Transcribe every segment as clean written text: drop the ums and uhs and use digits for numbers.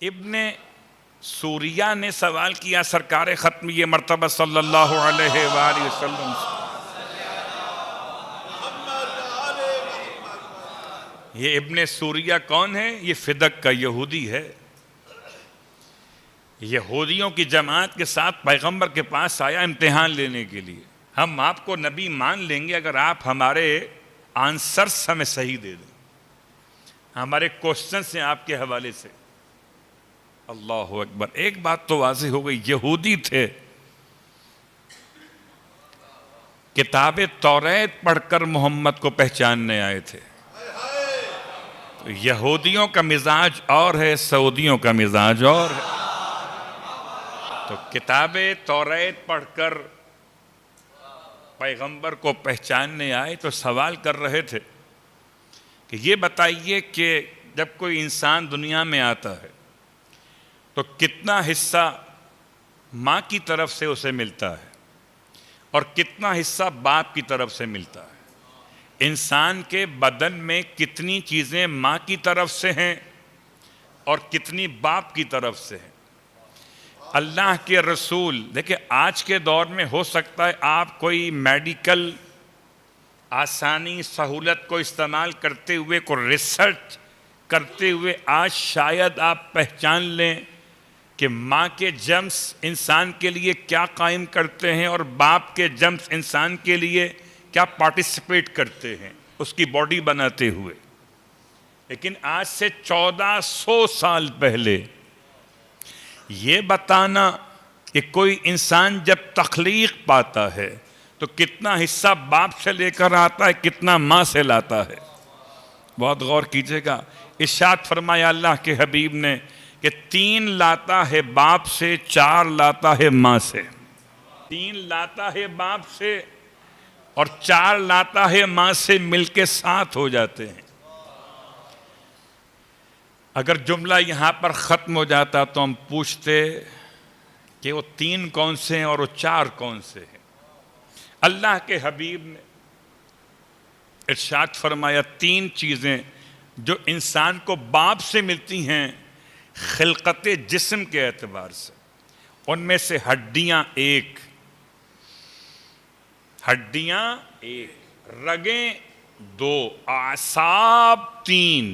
ابن سوریہ نے سوال کیا سرکار ختمیہ مرتبہ صلی اللہ علیہ وآلہ وسلم سے، یہ ابن سوریہ کون ہے؟ یہ فدق کا یہودی ہے، یہودیوں کی جماعت کے ساتھ پیغمبر کے پاس آیا امتحان لینے کے لیے۔ ہم آپ کو نبی مان لیں گے اگر آپ ہمارے آنسرز ہمیں صحیح دے دیں، ہمارے کوسچنز ہیں آپ کے حوالے سے۔ اللہ اکبر، ایک بات تو واضح ہو گئی، یہودی تھے، کتاب توریت پڑھ کر محمد کو پہچاننے آئے تھے۔ یہودیوں کا مزاج اور ہے، سعودیوں کا مزاج اور ہے۔ تو کتاب توریت پڑھ کر پیغمبر کو پہچاننے آئے تو سوال کر رہے تھے کہ یہ بتائیے کہ جب کوئی انسان دنیا میں آتا ہے تو کتنا حصہ ماں کی طرف سے اسے ملتا ہے اور کتنا حصہ باپ کی طرف سے ملتا ہے؟ انسان کے بدن میں کتنی چیزیں ماں کی طرف سے ہیں اور کتنی باپ کی طرف سے ہیں؟ اللہ کے رسول، دیکھیں آج کے دور میں ہو سکتا ہے آپ کوئی میڈیکل آسانی سہولت کو استعمال کرتے ہوئے، کوئی ریسرچ کرتے ہوئے آج شاید آپ پہچان لیں کہ ماں کے جرمز انسان کے لیے کیا قائم کرتے ہیں اور باپ کے جرمز انسان کے لیے کیا پارٹیسپیٹ کرتے ہیں اس کی باڈی بناتے ہوئے۔ لیکن آج سے 1400 سال پہلے یہ بتانا کہ کوئی انسان جب تخلیق پاتا ہے تو کتنا حصہ باپ سے لے کر آتا ہے، کتنا ماں سے لاتا ہے، بہت غور کیجئے گا۔ ارشاد فرمایا اللہ کے حبیب نے کہ 3 لاتا ہے باپ سے، 4 لاتا ہے ماں سے۔ 3 لاتا ہے باپ سے اور 4 لاتا ہے ماں سے، مل کے 7 ہو جاتے ہیں۔ اگر جملہ یہاں پر ختم ہو جاتا تو ہم پوچھتے کہ وہ 3 کون سے ہیں اور وہ 4 کون سے ہیں؟ اللہ کے حبیب نے ارشاد فرمایا 3 چیزیں جو انسان کو باپ سے ملتی ہیں خلقت جسم کے اعتبار سے، ان میں سے ہڈیاں 1، رگیں 2، اعصاب 3۔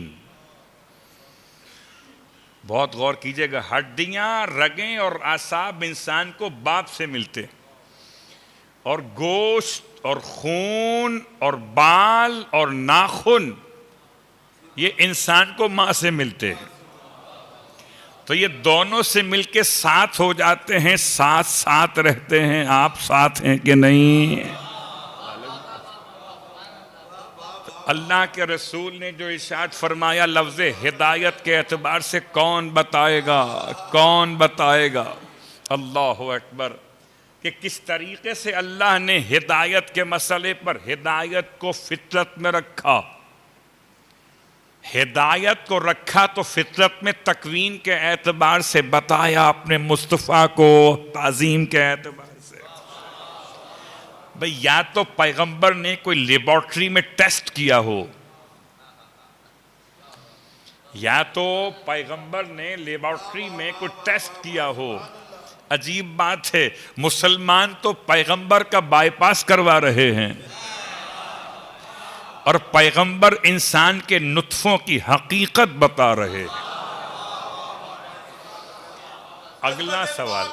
بہت غور کیجئے گا، ہڈیاں، رگیں اور اعصاب انسان کو باپ سے ملتے، اور گوشت اور خون اور بال اور ناخن یہ انسان کو ماں سے ملتے ہیں۔ تو یہ دونوں سے مل کے 7 ہو جاتے ہیں، 7 رہتے ہیں۔ آپ 7 ہیں کہ نہیں؟ اللہ کے رسول نے جو ارشاد فرمایا لفظ ہدایت کے اعتبار سے کون بتائے گا؟ اللہ اکبر، کہ کس طریقے سے اللہ نے ہدایت کے مسئلے پر ہدایت کو فطرت میں رکھا۔ ہدایت کو رکھا تو فطرت میں تکوین کے اعتبار سے بتایا، اپنے مصطفیٰ کو تعظیم کے اعتبار سے۔ بھئی یا تو پیغمبر نے کوئی لیبارٹری میں ٹیسٹ کیا ہو، یا تو پیغمبر نے لیبارٹری میں کوئی ٹیسٹ کیا ہو۔ عجیب بات ہے، مسلمان تو پیغمبر کا بائی پاس کروا رہے ہیں، اور پیغمبر انسان کے نطفوں کی حقیقت بتا رہے ہیں۔ اگلا سوال،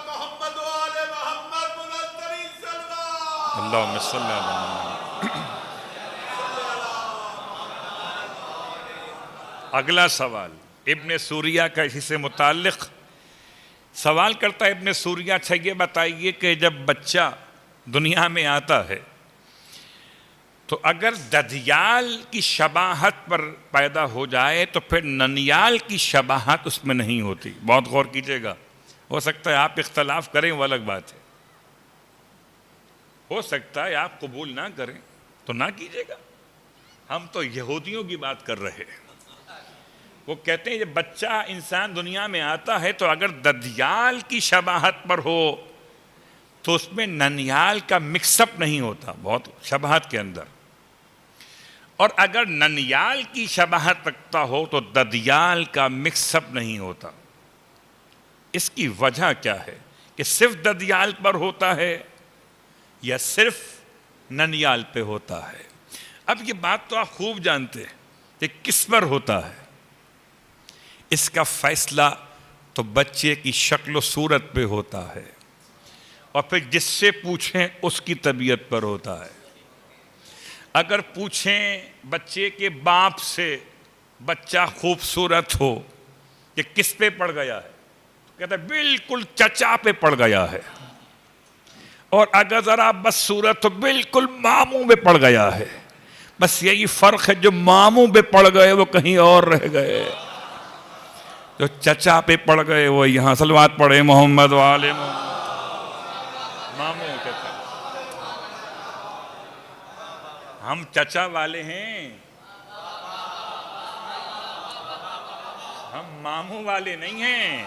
اللہم صلی اللہ علیہ وسلم۔ اگلا سوال ابن سوریہ کا اسی سے متعلق سوال کرتا ہے ابن سوریہ، اچھا یہ بتائیے کہ جب بچہ دنیا میں آتا ہے تو اگر ددیال کی شباہت پر پیدا ہو جائے تو پھر ننیال کی شباہت اس میں نہیں ہوتی۔ بہت غور کیجئے گا، ہو سکتا ہے آپ اختلاف کریں، وہ الگ بات ہے، ہو سکتا ہے آپ قبول نہ کریں تو نہ کیجئے گا، ہم تو یہودیوں کی بات کر رہے ہیں۔ وہ کہتے ہیں جب بچہ انسان دنیا میں آتا ہے تو اگر ددیال کی شباہت پر ہو تو اس میں ننیال کا مکس اپ نہیں ہوتا، بہت شباہت کے اندر، اور اگر ننیال کی شباہت رکھتا ہو تو ددیال کا مکس اپ نہیں ہوتا۔ اس کی وجہ کیا ہے کہ صرف ددیال پر ہوتا ہے یا صرف ننیال پہ ہوتا ہے؟ اب یہ بات تو آپ خوب جانتے ہیں کہ کس پر ہوتا ہے. اس کا فیصلہ تو بچے کی شکل و صورت پہ ہوتا ہے، اور پھر جس سے پوچھیں اس کی طبیعت پر ہوتا ہے. اگر پوچھیں بچے کے باپ سے بچہ خوبصورت ہو کہ کس پہ پڑ گیا ہے، تو کہتا ہے بالکل چچا پہ پڑ گیا ہے. اور اگر ذرا بس صورت تو بالکل ماموں پہ پڑ گیا ہے. بس یہی فرق ہے، جو ماموں پہ پڑ گئے وہ کہیں اور رہ گئے، جو چچا پہ پڑ گئے وہ یہاں. صلوات پڑھے محمد والے محمد. ماموں کے پاس ہم چچا والے ہیں، ہم ماموں والے نہیں ہیں.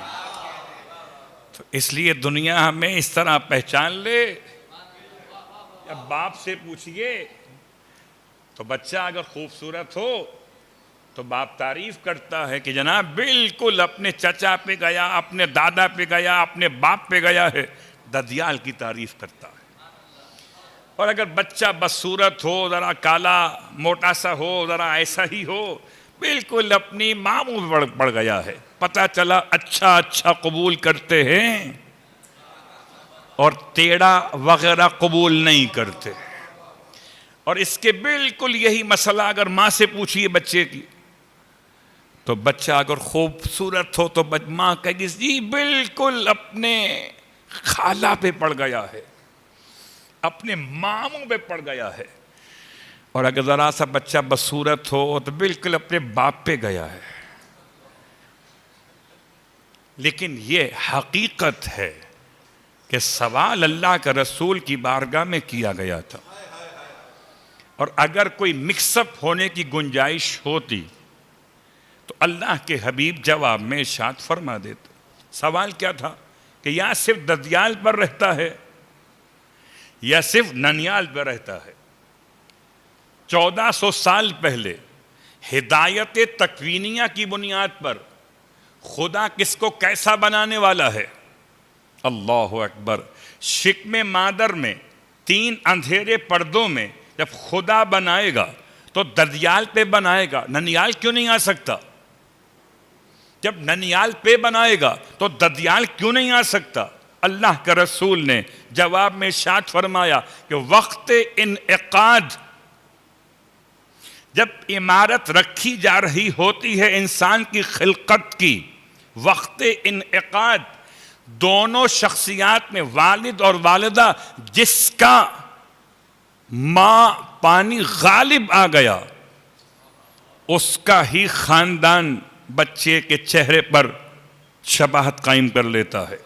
تو اس لیے دنیا ہمیں اس طرح پہچان لے. جب باپ سے پوچھئے تو بچہ اگر خوبصورت ہو تو باپ تعریف کرتا ہے کہ جناب بالکل اپنے چچا پہ گیا، اپنے دادا پہ گیا، اپنے باپ پہ گیا ہے. ددیال کی تعریف کرتا ہے. اور اگر بچہ بدصورت ہو، ذرا کالا موٹا سا ہو، ذرا ایسا ہی ہو، بالکل اپنی ماموں پہ پڑ گیا ہے. پتہ چلا اچھا قبول کرتے ہیں اور ٹیڑھا وغیرہ قبول نہیں کرتے. اور اس کے بالکل یہی مسئلہ اگر ماں سے پوچھئے بچے کی، تو بچہ اگر خوبصورت ہو تو ماں کہے گی جی بالکل اپنے خالہ پہ پڑ گیا ہے، اپنے ماموں پہ پڑ گیا ہے. اور اگر ذرا سا بچہ بدصورت ہو تو بالکل اپنے باپ پہ گیا ہے. لیکن یہ حقیقت ہے کہ سوال اللہ کے رسول کی بارگاہ میں کیا گیا تھا، اور اگر کوئی مکس اپ ہونے کی گنجائش ہوتی تو اللہ کے حبیب جواب میں ارشاد فرما دیتے. سوال کیا تھا کہ یا صرف ددیال پر رہتا ہے یا صرف ننیال پر رہتا ہے. 1400 سال پہلے ہدایت تکوینیہ کی بنیاد پر خدا کس کو کیسا بنانے والا ہے؟ اللہ اکبر. شکم مادر میں 3 اندھیرے پردوں میں جب خدا بنائے گا تو ددیال پہ بنائے گا، ننیال کیوں نہیں آ سکتا؟ جب ننیال پہ بنائے گا تو ددیال کیوں نہیں آ سکتا؟ اللہ کے رسول نے جواب میں ارشاد فرمایا کہ وقت انعقاد، جب عمارت رکھی جا رہی ہوتی ہے انسان کی خلقت کی، وقت انعقاد دونوں شخصیات میں والد اور والدہ جس کا ماں پانی غالب آ گیا اس کا ہی خاندان بچے کے چہرے پر شباہت قائم کر لیتا ہے.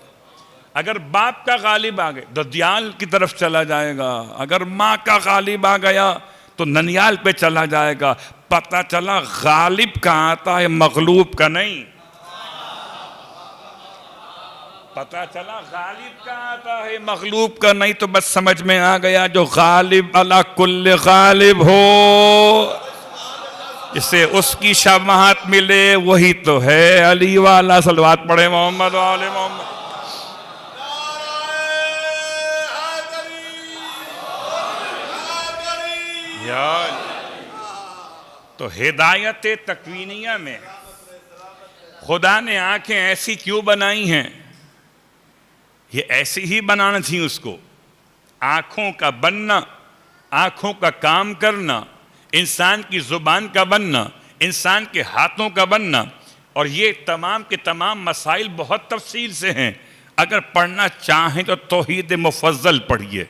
اگر باپ کا غالب آ گیا ددیال کی طرف چلا جائے گا، اگر ماں کا غالب آ گیا تو ننیال پہ چلا جائے گا. پتہ چلا غالب کا آتا ہے مغلوب کا نہیں. پتہ چلا غالب کا آتا ہے مغلوب کا نہیں. تو بس سمجھ میں آ گیا جو غالب علی کل غالب ہو اسے اس کی شباہت ملے وہی تو ہے علی والا. صلوات پڑھے محمد والے محمد. تو ہدایت تکوینیہ میں خدا نے آنکھیں ایسی کیوں بنائی ہیں؟ یہ ایسی ہی بنانا تھی اس کو. آنکھوں کا بننا، آنکھوں کا کام کرنا، انسان کی زبان کا بننا، انسان کے ہاتھوں کا بننا، اور یہ تمام کے تمام مسائل بہت تفصیل سے ہیں. اگر پڑھنا چاہیں تو توحید مفضل پڑھیے.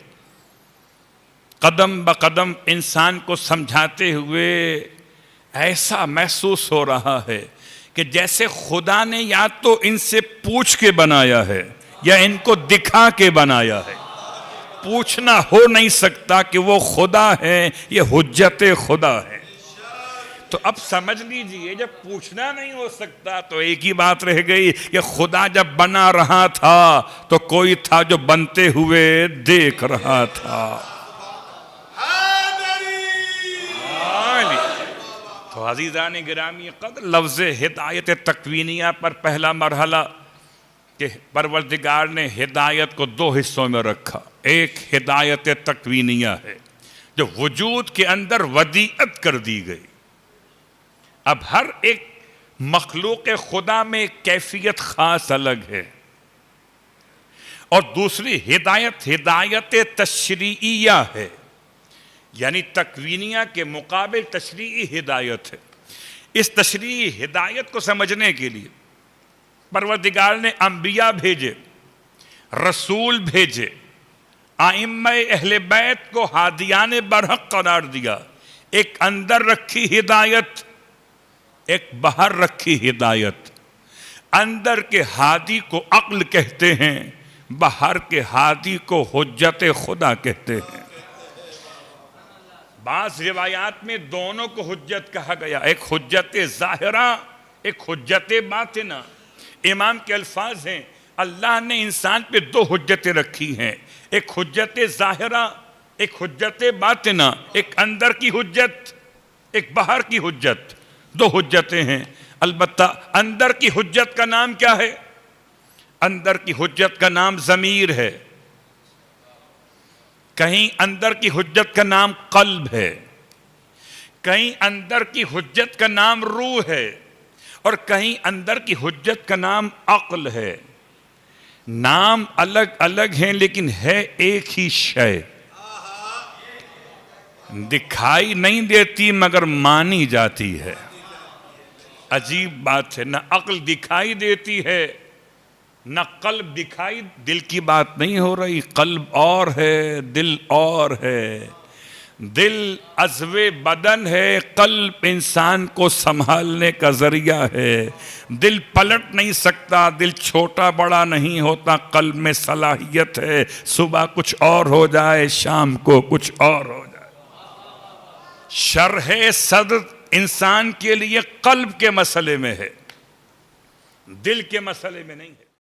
قدم بقدم انسان کو سمجھاتے ہوئے ایسا محسوس ہو رہا ہے کہ جیسے خدا نے یا تو ان سے پوچھ کے بنایا ہے یا ان کو دکھا کے بنایا ہے. پوچھنا ہو نہیں سکتا کہ وہ خدا ہے، یہ حجت خدا ہے. تو اب سمجھ لیجئے جب پوچھنا نہیں ہو سکتا تو ایک ہی بات رہ گئی کہ خدا جب بنا رہا تھا تو کوئی تھا جو بنتے ہوئے دیکھ رہا تھا. تو عزیزان گرامی قدر، لفظ ہدایت تکوینیہ پر پہلا مرحلہ کہ پروردگار نے ہدایت کو دو حصوں میں رکھا. ایک ہدایت تکوینیہ ہے جو وجود کے اندر ودیعت کر دی گئی. اب ہر ایک مخلوق خدا میں ایک کیفیت خاص الگ ہے. اور دوسری ہدایت تشریعیہ ہے، یعنی تکوینیہ کے مقابل تشریعی ہدایت ہے. اس تشریعی ہدایت کو سمجھنے کے لیے پروردگار نے انبیاء بھیجے، رسول بھیجے، ائمہ اہل بیت کو ہادیان برحق قرار دیا. ایک اندر رکھی ہدایت، ایک باہر رکھی ہدایت. اندر کے ہادی کو عقل کہتے ہیں، باہر کے ہادی کو حجت خدا کہتے ہیں. بعض روایات میں دونوں کو حجت کہا گیا، ایک حجت ظاہرہ، ایک حجت باطنہ. امام کے الفاظ ہیں اللہ نے انسان پہ دو حجتیں رکھی ہیں، ایک حجت ظاہرہ، ایک حجت باطنہ. ایک اندر کی حجت، ایک باہر کی حجت، دو حجتیں ہیں. البتہ اندر کی حجت کا نام کیا ہے؟ اندر کی حجت کا نام ضمیر ہے. کہیں اندر کی حجت کا نام قلب ہے، کہیں اندر کی حجت کا نام روح ہے، اور کہیں اندر کی حجت کا نام عقل ہے. نام الگ الگ ہیں لیکن ہے ایک ہی شے. دکھائی نہیں دیتی مگر مانی جاتی ہے. عجیب بات ہے، نہ عقل دکھائی دیتی ہے نہ قلب دکھائی. دل کی بات نہیں ہو رہی، قلب اور ہے، دل اور ہے. دل عضو بدن ہے، قلب انسان کو سنبھالنے کا ذریعہ ہے. دل پلٹ نہیں سکتا، دل چھوٹا بڑا نہیں ہوتا. قلب میں صلاحیت ہے صبح کچھ اور ہو جائے، شام کو کچھ اور ہو جائے. شرح صدر انسان کے لیے قلب کے مسئلے میں ہے، دل کے مسئلے میں نہیں ہے.